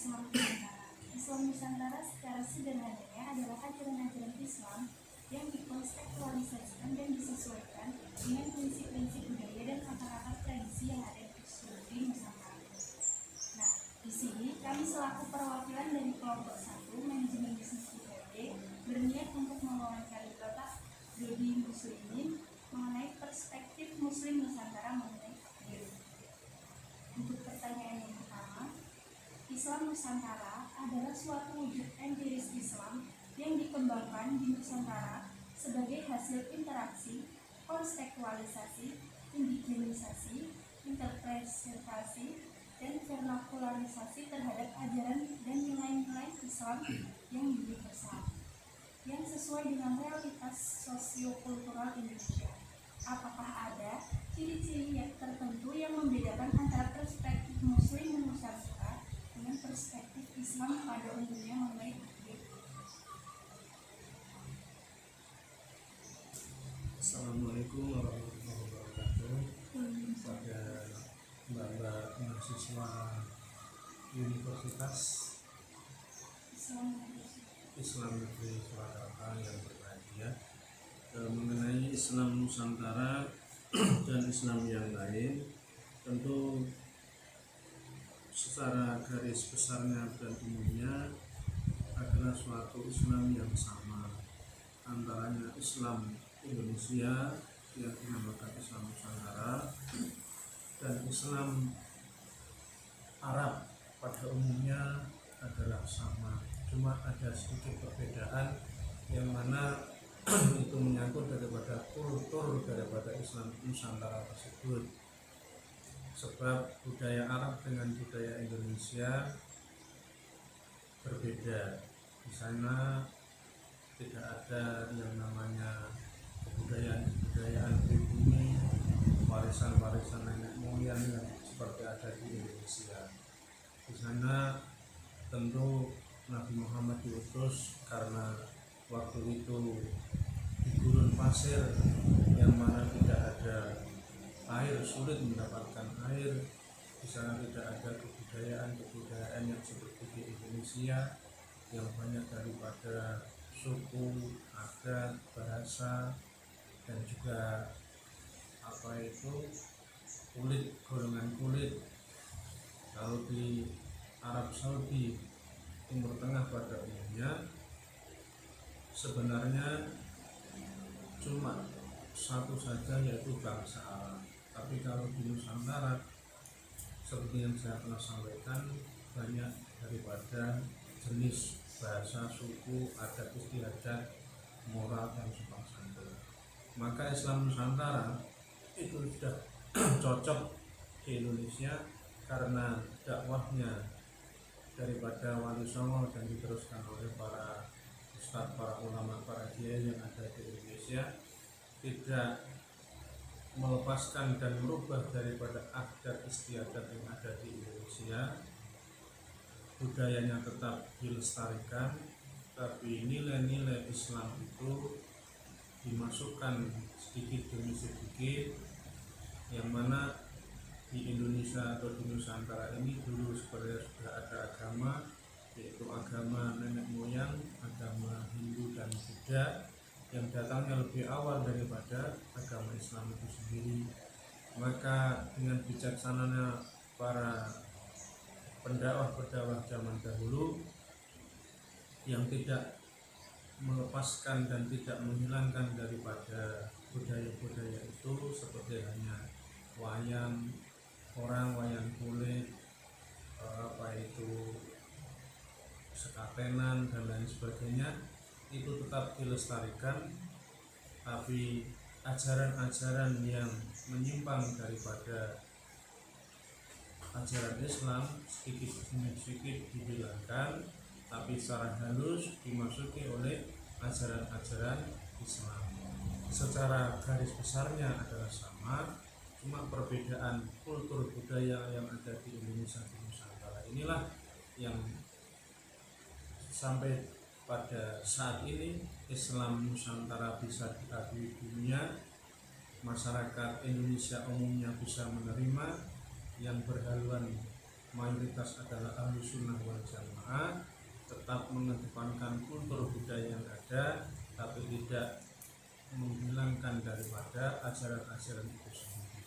Islam Nusantara. Islam Nusantara secara sederhananya adalah ajaran-ajaran Islam yang dikontekstualisasikan dan disesuaikan dengan prinsip-prinsip budaya dan akar-akar tradisi yang ada di seluruh Nusantara. Nah, di sini kami selaku perwakilan dari kelompok 1 manajemen bisnis IPB berniat untuk mewawancari Bapak Dodi Muslimin mengenai perspektif Muslim Nusantara mengenai takdir. Untuk pertanyaan yang pertama, Islam Nusantara adalah suatu wujud empiris Islam yang dikembangkan di Nusantara sebagai hasil interaksi, kontekstualisasi, indigenisasi, interpretasi, dan vernakularisasi terhadap ajaran dan nilai-nilai Islam yang universal, yang sesuai dengan realitas sosiokultural Indonesia. Apakah ada ciri-ciri yang tertentu yang membedakan antara perspektif Muslim Nusantara dengan perspektif Islam pada umumnya mengenai takdir? Assalamualaikum warahmatullahi wabarakatuh. Pada mbak-mbak mahasiswa Universitas Islam Negeri Surakarta yang berbahagia, mengenai Islam Nusantara dan Islam yang lain, tentu secara garis besarnya dan umumnya adalah suatu Islam yang sama, antaranya Islam Indonesia yang dinamakan Islam Nusantara dan Islam Arab pada umumnya adalah sama, cuma ada sedikit perbedaan yang mana itu menyangkut daripada kultur daripada Islam Nusantara tersebut. Sebab budaya Arab dengan budaya Indonesia berbeda. Di sana tidak ada yang namanya kebudayaan pribumi, warisan-warisan nenek moyang yang seperti ada di Indonesia. Di sana tentu Nabi Muhammad diutus karena waktu itu di gurun pasir yang mana tidak ada air, sulit mendapatkan air. Di sana tidak ada kebudayaan yang seperti di Indonesia yang banyak daripada suku, adat, bahasa, dan juga kulit, golongan kulit. Kalau di Arab Saudi, Timur Tengah pada umumnya sebenarnya cuma satu saja, yaitu bangsa Arab. Tapi kalau di Nusantara, seperti yang saya pernah sampaikan, banyak daripada jenis bahasa, suku, adat istiadat, moral, dan sopan santun. Maka Islam Nusantara itu sudah cocok di Indonesia karena dakwahnya daripada Wali Songo dan diteruskan oleh para ustadz, para ulama, para kiai yang ada di Indonesia, tidak melepaskan dan merubah daripada adat istiadat yang ada di Indonesia. Budayanya tetap dilestarikan, tapi nilai-nilai Islam itu dimasukkan sedikit demi sedikit, yang mana di Indonesia atau di Nusantara ini dulu sebenarnya sudah ada agama, yaitu agama nenek moyang, agama Hindu dan Buddha, yang datangnya lebih awal daripada agama Islam itu sendiri. Maka dengan bijaksananya para pendakwah zaman dahulu yang tidak melepaskan dan tidak menghilangkan daripada budaya-budaya itu, seperti hanya wayang orang, wayang kulit, sekatenan dan lain sebagainya, itu tetap dilestarikan. Tapi ajaran-ajaran yang menyimpang daripada ajaran Islam sedikit demi sedikit dihilangkan, tapi secara halus dimasuki oleh ajaran-ajaran Islam. Secara garis besarnya adalah sama, cuma perbedaan kultur budaya yang ada di Indonesia di Nusantara inilah yang sampai pada saat ini Islam Nusantara bisa diakui dunia, masyarakat Indonesia umumnya bisa menerima, yang berhaluan mayoritas adalah ahlu sunnah wal jamaah, tetap mengedepankan kultur budaya yang ada, tapi tidak menghilangkan daripada ajaran-ajaran itu sendiri.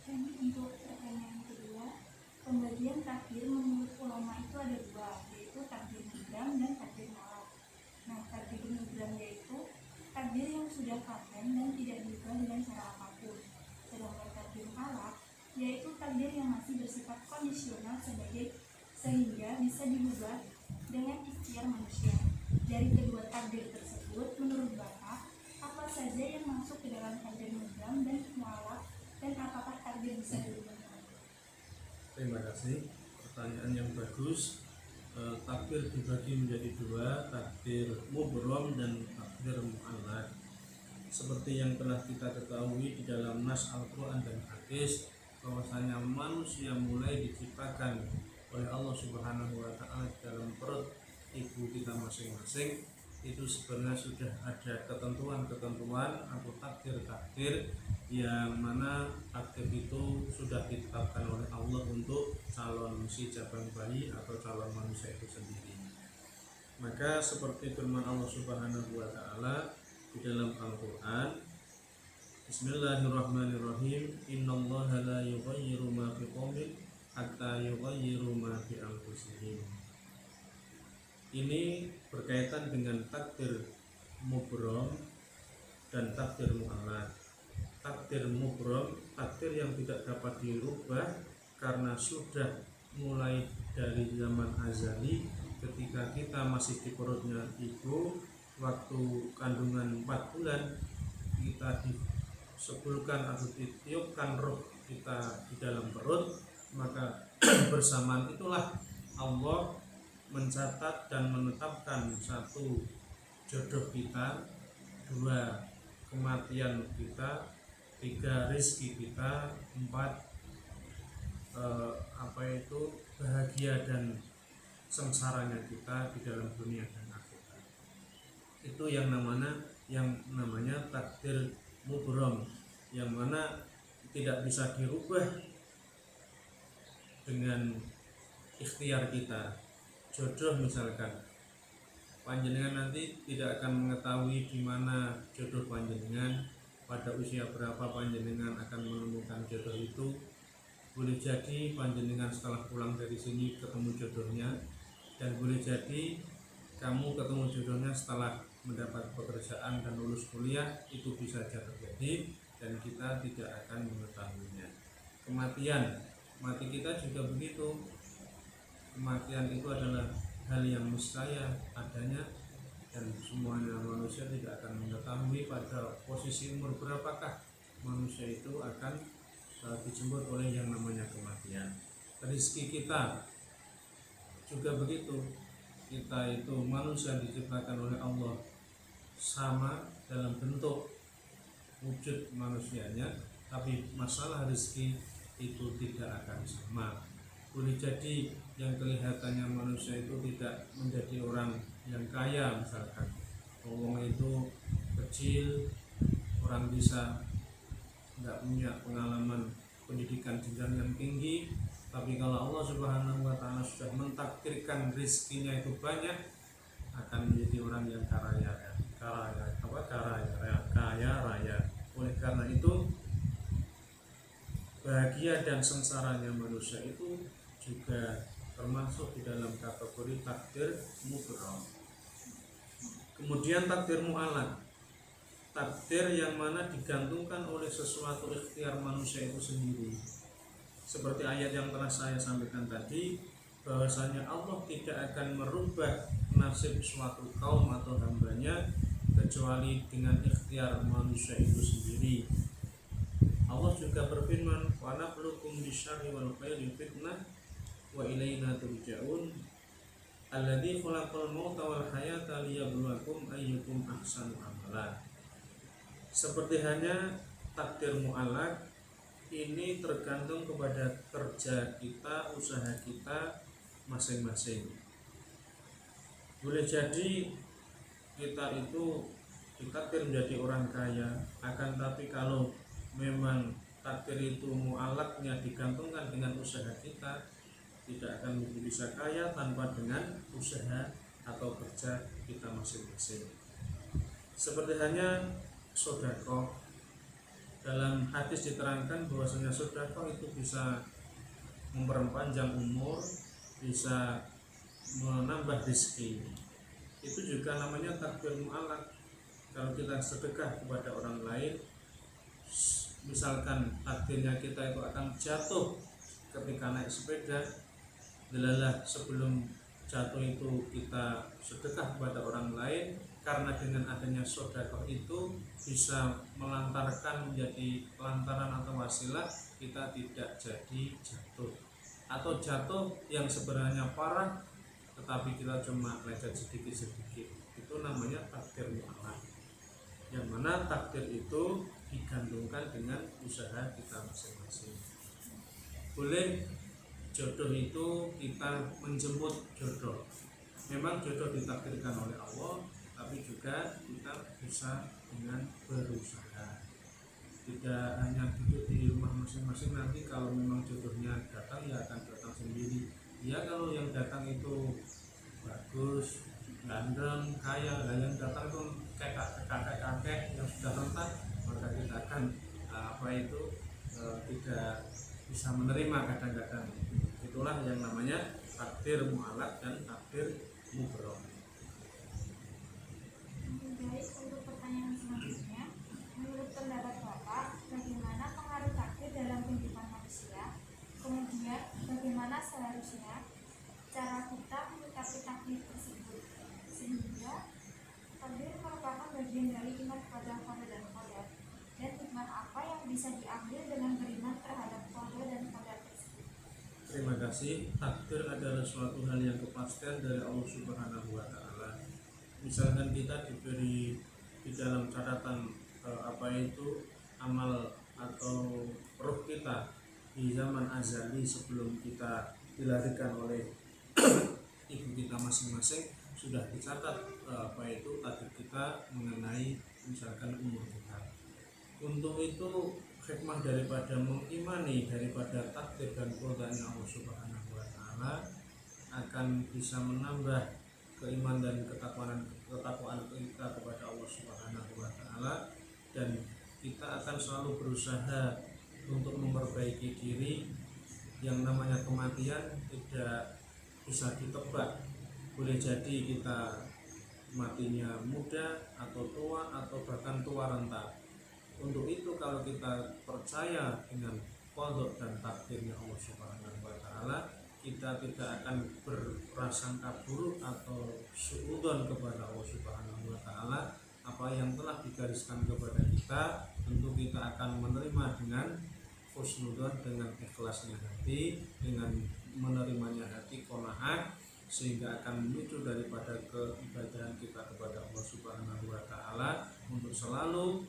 Dan untuk pertanyaan kedua, pembagian takdir menurut ulama itu ada dua, yaitu takdir mubram dan takdir mu'allaq. Nah, takdir mubram yaitu takdir yang sudah paten dan tidak diubah dengan cara apapun. Sedangkan takdir mu'allaq yaitu takdir yang masih bersifat kondisional sehingga bisa diubah dengan ikhtiar manusia. Dari kedua takdir tersebut, menurut Bapak, apa saja yang masuk ke dalam takdir mubram dan mu'allaq, dan apakah takdir bisa diubah? Terima kasih, pertanyaan yang bagus. Takdir dibagi menjadi dua, takdir mubram dan takdir mu'allaq. Seperti yang telah kita ketahui di dalam nas Al-Quran dan hadis, bahwasanya manusia mulai diciptakan oleh Allah Subhanahu wa Ta'ala dalam perut ibu kita masing-masing, itu sebenarnya sudah ada ketentuan-ketentuan atau takdir-takdir yang mana takdir itu sudah ditetapkan oleh Allah untuk calon si jabang bayi atau calon manusia itu sendiri. Maka seperti firman Allah Subhanahu wa Ta'ala di dalam Al-Quran, Bismillahirrahmanirrahim, innallaha la yughayyiru ma biqaumin hatta yughayyiru ma bi anfusihim. Ini berkaitan dengan takdir mubram dan takdir mu'allaq. Takdir mubram, takdir yang tidak dapat dirubah karena sudah mulai dari zaman azali, ketika kita masih di perutnya ibu, waktu kandungan 4 bulan, kita disebulkan atau ditiupkan roh kita di dalam perut, maka bersamaan itulah Allah mencatat dan menetapkan satu jodoh kita, dua kematian kita, tiga rizki kita, empat bahagia dan sengsaranya kita di dalam dunia dan akhirat. Itu yang namanya takdir mubram, yang mana tidak bisa dirubah dengan ikhtiar kita. Jodoh misalkan, panjenengan nanti tidak akan mengetahui di mana jodoh panjenengan, pada usia berapa panjenengan akan menemukan jodoh itu. Boleh jadi panjenengan setelah pulang dari sini ketemu jodohnya, dan boleh jadi kamu ketemu jodohnya setelah mendapat pekerjaan dan lulus kuliah, itu bisa saja terjadi dan kita tidak akan mengetahuinya. Mati kita juga begitu. Kematian itu adalah hal yang mustahil adanya, dan semuanya manusia tidak akan mengetahui pada posisi umur berapakah manusia itu akan dijemput oleh yang namanya kematian. Rezeki kita juga begitu. Kita itu manusia diciptakan oleh Allah sama dalam bentuk wujud manusianya, tapi masalah rezeki itu tidak akan sama. Boleh jadi yang kelihatannya manusia itu tidak menjadi orang yang kaya, misalkan orang itu kecil, orang bisa tidak punya pengalaman pendidikan jenjang yang tinggi, tapi kalau Allah Subhanahu wa Ta'ala sudah mentakdirkan rezekinya itu banyak, akan menjadi orang yang kaya raya. Oleh karena itu, bahagia dan sengsaranya manusia itu juga termasuk di dalam kategori takdir mubram. Kemudian takdir mu'allaq, takdir yang mana digantungkan oleh sesuatu ikhtiar manusia itu sendiri. Seperti ayat yang telah saya sampaikan tadi, bahwasanya Allah tidak akan merubah nasib suatu kaum atau hambanya kecuali dengan ikhtiar manusia itu sendiri. Allah juga berfirman, wa nabluukum bisyarri wal khairi fitnah wa ilaina turja'un alladzi khalaqal mauta wal hayata liyabluwakum ayyukum ahsanu amala. Seperti hanya takdir mu'allaq, ini tergantung kepada kerja kita, usaha kita masing-masing. Boleh jadi kita itu ditakdir menjadi orang kaya, akan tapi kalau memang takdir itu mu'alaknya digantungkan dengan usaha kita, tidak akan bisa kaya tanpa dengan usaha atau kerja kita masing-masing. Seperti hanya sedekah, dalam hadis diterangkan bahwasanya sedekah itu bisa memperpanjang umur, bisa menambah rezeki. Itu juga namanya takdir mu'alak. Kalau kita sedekah kepada orang lain, misalkan takdirnya kita itu akan jatuh ketika naik sepeda, delalah sebelum jatuh itu kita sedekah kepada orang lain, karena dengan adanya sedekah itu bisa melantarkan menjadi lantaran atau wasilah kita tidak jadi jatuh, atau jatuh yang sebenarnya parah tetapi kita cuma lecet sedikit-sedikit. Itu namanya takdir mu'alak, yang mana takdir itu digantungkan dengan usaha kita masing-masing. Boleh jodoh itu kita menjemput jodoh, memang jodoh ditakdirkan oleh Allah, tapi juga kita bisa dengan berusaha. Tidak hanya duduk di rumah masing-masing, nanti kalau memang jodohnya datang ya akan datang sendiri. Ya kalau yang datang itu bagus, ganteng, kaya, dan yang datang itu kakek-kakek yang sudah rentan, maka kita akan tidak bisa menerima kadang-kadang. Itulah yang namanya takdir mu'alak dan takdir mubrom. Baik, untuk pertanyaan selanjutnya, menurut pendapat Bapak, bagaimana pengaruh takdir dalam kehidupan manusia? Kemudian, bagaimana seharusnya cara kita menyikapi takdir tersebut, sehingga takdir merupakan bagian dari iman kepada qada dan qadar, dan hikmah apa yang bisa diambil dengan beriman terhadap qada dan qadar tersebut? Terima kasih. Takdir adalah suatu hal yang kepastian dari Allah Subhanahu wa Ta'ala. Misalkan kita diberi di dalam catatan amal atau roh kita di zaman azali sebelum kita dilahirkan oleh ibu kita masing-masing, sudah dicatat takdir kita mengenai misalkan umur kita. Untuk itu hikmah daripada mengimani daripada takdir dan qadanya Allah Subhanahu wa Ta'ala akan bisa menambah keimanan dan ketakwaan kita kepada Allah Subhanahu wa Ta'ala, dan kita akan selalu berusaha untuk memperbaiki diri. Yang namanya kematian tidak bisa ditebak, boleh jadi kita matinya muda atau tua atau bahkan tua renta. Untuk itu kalau kita percaya dengan qada dan takdirnya Allah Subhanahu wa Ta'ala, kita tidak akan berprasangka buruk atau suudzon kepada Allah Subhanahu wa Ta'ala. Apa yang telah digariskan kepada kita, tentu kita akan menerima dengan husnudzon, dengan ikhlasnya hati, dengan menerimanya hati qanaah, sehingga akan menuju daripada keibadahan kita kepada Allah Subhanahu wa Ta'ala untuk selalu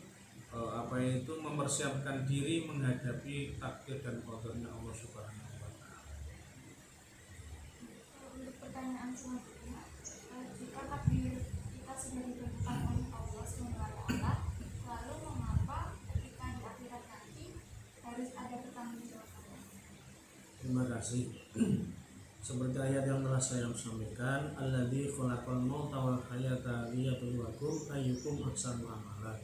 mempersiapkan diri menghadapi takdir dan qadanya Allah Subhanahu wa Ta'ala. Untuk pertanyaan selanjutnya, jika takdir kita sudah ditentukan oleh Allah SWT, lalu mengapa ketika di akhirat nanti harus ada pertanggungjawaban? Terima kasih. Seperti ayat yang telah saya sampaikan, alladzi khalaqal mauta wal hayata liyabluwakum ayyukum ahsanu amala.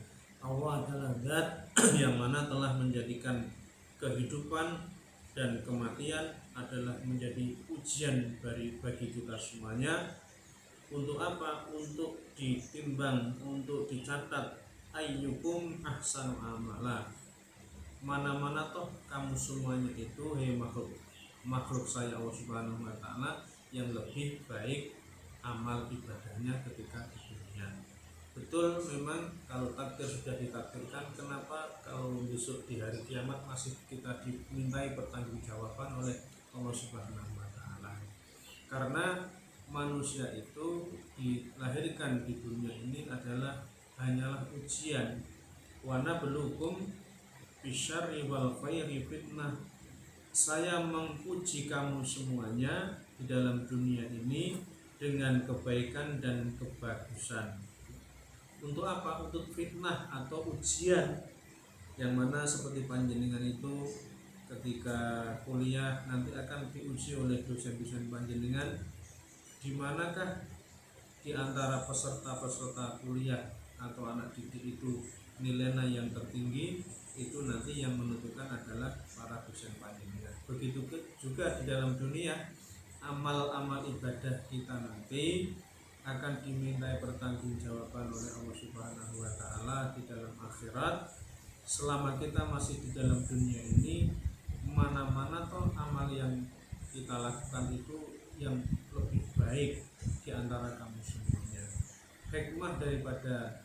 Allah adalah zat yang mana telah menjadikan kehidupan dan kematian adalah menjadi ujian bagi kita semuanya. Untuk apa? Untuk ditimbang, untuk dicatat ayyukum ahsanu amala. Mana-mana toh kamu semuanya itu makhluk saya Allah Subhanahu wa Ta'ala yang lebih baik amal ibadahnya ketika di dunia. Betul, memang kalau takdir sudah ditakdirkan, kenapa kalau besok di hari kiamat masih kita dimintai pertanggungjawaban oleh Allah Subhanahu wa Ta'ala? Karena manusia itu dilahirkan di dunia ini adalah hanyalah ujian. Wa nabluukum bisyarri wal khairi fitnah. Saya menguji kamu semuanya di dalam dunia ini dengan kebaikan dan kebagusan. Untuk apa? Untuk fitnah atau ujian. yang mana seperti panjenengan itu ketika kuliah nanti akan diuji oleh dosen-dosen panjenengan, di manakah di antara peserta-peserta kuliah atau anak didik itu nilainya yang tertinggi, itu nanti yang menentukan adalah para dosen panjenengan. Begitu juga di dalam dunia, amal-amal ibadah kita nanti akan dimintai pertanggungjawaban oleh Allah Subhanahu wa taala di dalam akhirat. Selama kita masih di dalam dunia ini, mana-mana toh amal yang kita lakukan itu yang lebih baik di antara kamu semuanya. Hikmah daripada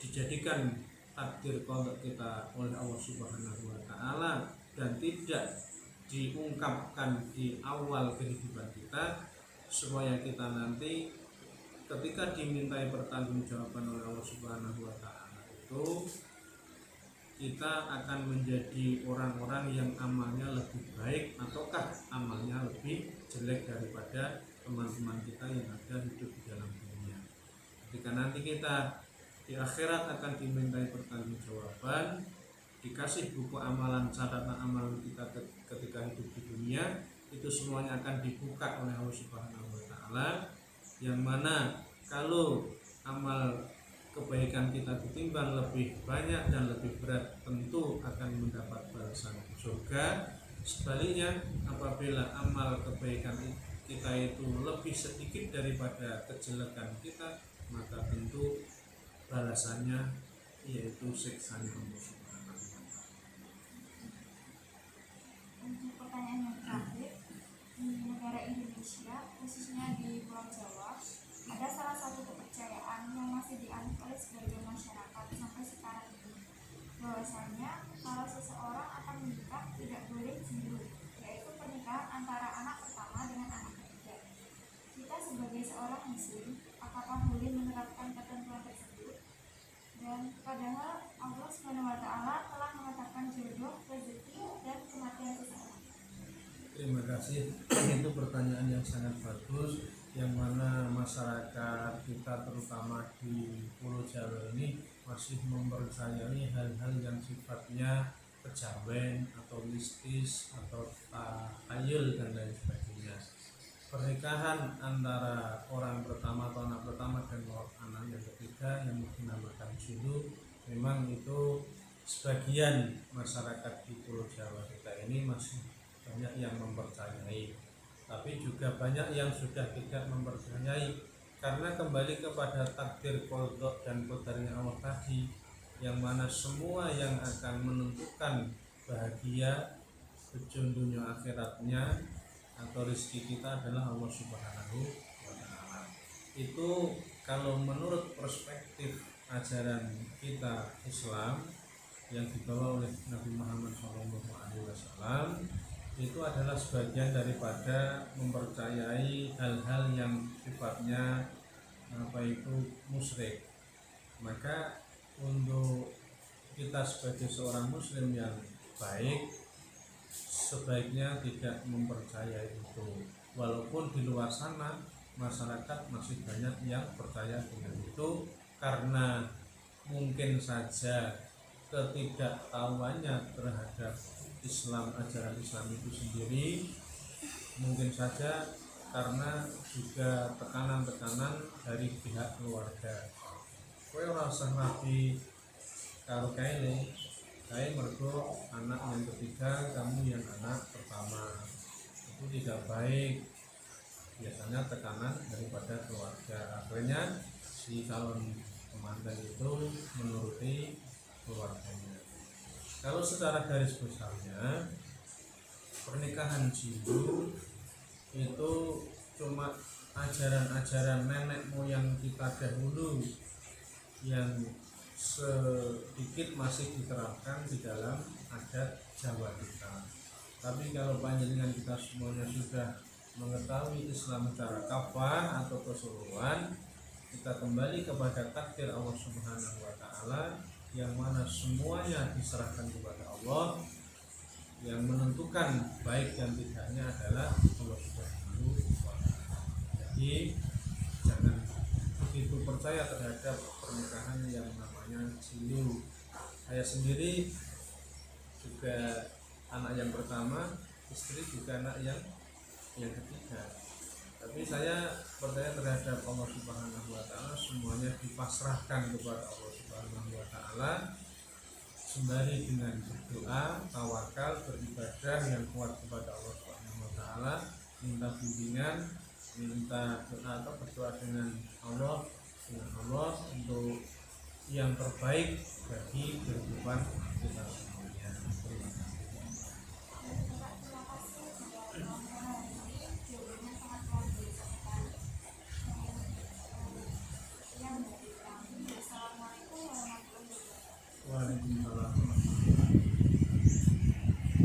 dijadikan takdir qada kita oleh Allah Subhanahu wa taala dan tidak diungkapkan di awal kehidupan kita, supaya kita nanti ketika dimintai pertanggungjawaban oleh Allah Subhanahu wa taala itu kita akan menjadi orang-orang yang amalnya lebih baik ataukah amalnya lebih jelek daripada teman-teman kita yang ada hidup di dalam dunia. Ketika nanti kita di akhirat akan dimintai pertanggungjawaban, dikasih buku amalan, catatan amalan kita ketika hidup di dunia, itu semuanya akan dibuka oleh Allah Subhanahu wa taala, yang mana kalau amal kebaikan kita ditimbang lebih banyak dan lebih berat, tentu akan mendapat balasan surga. Sebaliknya, apabila amal kebaikan kita itu lebih sedikit daripada kejelekan kita, maka tentu balasannya yaitu siksanya Allah Subhanahu wa taala. Untuk pertanyaan yang terakhir, di negara Indonesia, khususnya di Pulau Jawa, ada salah satu kepercayaan yang masih dianut oleh sebagian masyarakat sampai sekarang ini, bahwasanya kalau seseorang akan menikah tidak boleh jinu, yaitu pernikahan antara anak pertama dengan anak ketiga. Kita sebagai seorang muslim, apakah boleh menerapkan ketentuan tersebut? Dan padahal Allah SWT telah menetapkan jodoh, rezeki, dan kematian seseorang. Terima kasih. Itu pertanyaan yang sangat bagus, yang mana masyarakat kita terutama di Pulau Jawa ini masih mempercayai hal-hal yang sifatnya kejawen atau mistis atau takhayul dan lain sebagainya. Pernikahan antara orang pertama atau anak pertama dan anak yang ketiga yang dinamakan jinu, memang itu sebagian masyarakat di Pulau Jawa kita ini masih banyak yang mempercayai, tapi juga banyak yang sudah tidak mempercayai, karena kembali kepada takdir qada dan qadarnya Allah tadi, yang mana semua yang akan menentukan bahagia ujung dunia akhiratnya atau rezeki kita adalah Allah Subhanahu wa taala. Itu kalau menurut perspektif ajaran kita Islam yang dibawa oleh Nabi Muhammad SAW, itu adalah sebagian daripada mempercayai hal-hal yang sifatnya musyrik. Maka untuk kita sebagai seorang muslim yang baik, sebaiknya tidak mempercayai itu, walaupun di luar sana masyarakat masih banyak yang percaya dengan itu, karena mungkin saja ketidaktahuannya terhadap Islam, ajaran Islam itu sendiri, mungkin saja karena juga tekanan-tekanan dari pihak keluarga. Kowe ora usah rapi karo kae, saya mergo anak yang ketiga, kamu yang anak pertama, itu tidak baik. Biasanya tekanan daripada keluarga, akhirnya si calon pemandan itu menuruti keluarganya. Kalau secara garis besarnya, pernikahan jinu itu cuma ajaran-ajaran nenek moyang kita dahulu yang sedikit masih diterapkan di dalam adat Jawa kita. Tapi kalau panjenengan kita semuanya sudah mengetahui Islam secara kafah atau keseluruhan, kita kembali kepada takdir Allah Subhanahu wa taala, yang mana semuanya diserahkan kepada Allah. Yang menentukan baik dan tidaknya adalah Allah Subhanahu wa taala. Jadi jangan begitu percaya terhadap pernikahan yang namanya jinu. Saya sendiri juga anak yang pertama, istri juga anak yang ketiga. Tapi saya percaya terhadap Allah Subhanahu wa taala, semuanya dipasrahkan kepada Allah Subhanahu wa taala sembari dengan berdoa, tawakal, beribadah yang kuat kepada Allah Subhanahu wa taala, minta bimbingan, minta doa atau berdoa dengan Allah untuk yang terbaik bagi kehidupan kita semuanya.